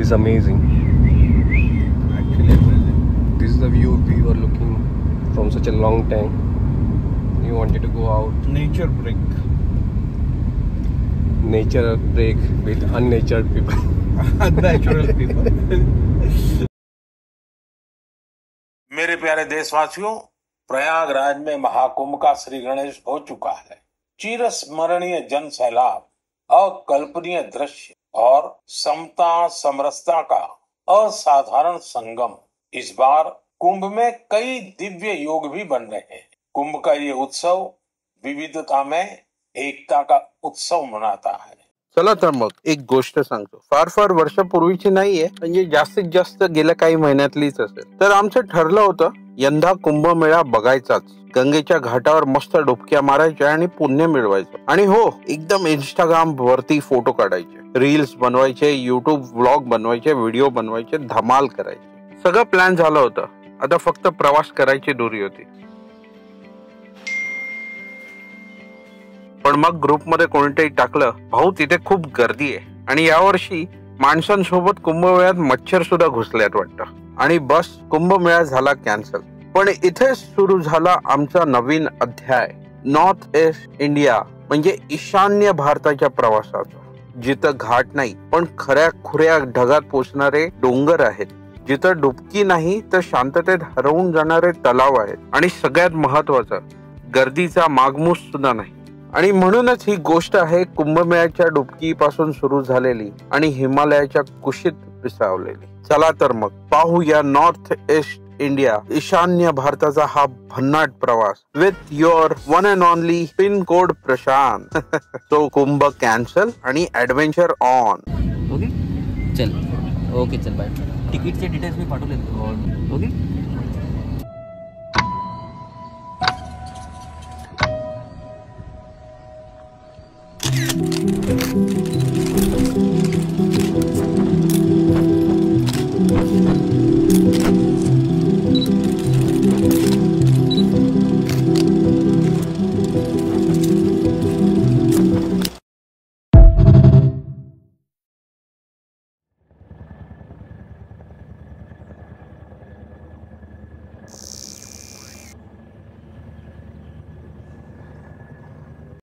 is amazing. Actually amazing. This is the view we were looking from such a long time. We wanted to go out. Nature break with unnatured people. Unnatural people. मेरे प्यारे देशवासियों, प्रयागराज में महाकुंभ का श्री गणेश हो चुका है। चिरस्मरणीय जन सैलाब, अकल्पनीय दृश्य और समता समरसता का असाधारण संगम। इस बार कुंभ में कई दिव्य योग भी बन रहे हैं। कुंभ का ये उत्सव विविधता में एकता का उत्सव मनाता है। चला तर मग एक गोष्ट सांगतो, फार वर्षापूर्वीची नाहीये, म्हणजे जास्तीत जास्त गेल्या काही महिन्यातलीच असेल। तर आमचं ठरलं होतं यंदा कुंभमेळा बघायचाच, गंगेच्या घाटावर मस्त डुबक्या मारायच्या आणि पुण्य मिळवायचं, आणि हो एकदम इंस्टाग्राम वरती फोटो काढायचे, रील्स बनवायचे, युट्यूब व्लॉग बनवायचे, व्हिडिओ बनवायचे, धमाल करायचे। सगळं प्लॅन झालं होतं, आता फक्त प्रवास करायची दोरी होती। पण मग ग्रुपमध्ये कोणीतरी टाकलं, भाऊ तिथे खूप गर्दी आहे आणि यावर्षी माणसांसोबत कुंभमेळ्यात मच्छर सुद्धा घुसल्यात वाटतं, आणि बस कुंभमेळा झाला कॅन्सल। पण इथे सुरू झाला आमचा नवीन अध्याय, नॉर्थ ईस्ट इंडिया म्हणजे ईशान्य भारताच्या प्रवासाचा, जिथं घाट नाही पण खऱ्या खुऱ्या ढगात पोचणारे डोंगर आहेत, जिथं डुबकी नाही तर शांततेत हरवून जाणारे तलाव आहेत, आणि सगळ्यात महत्वाचं गर्दीचा मागमूस सुद्धा नाही। आणि म्हणूनच ही गोष्ट आहे कुंभमेळ्याच्या डुबकी पासून सुरू झालेली आणि हिमालयाच्या कुशीत विसावलेली। चला तर मग पाहूया नॉर्थ ईस्ट इंडिया ईशान्य भारताचा हा भन्नाट प्रवास with your one and only pin code Prashant. तो कुंभ कॅन्सल आणि ऍडव्हेंचर ऑन। ओके चल, ओके चल बाय। तिकीटचे डिटेल्स मी पाठवले, ओके।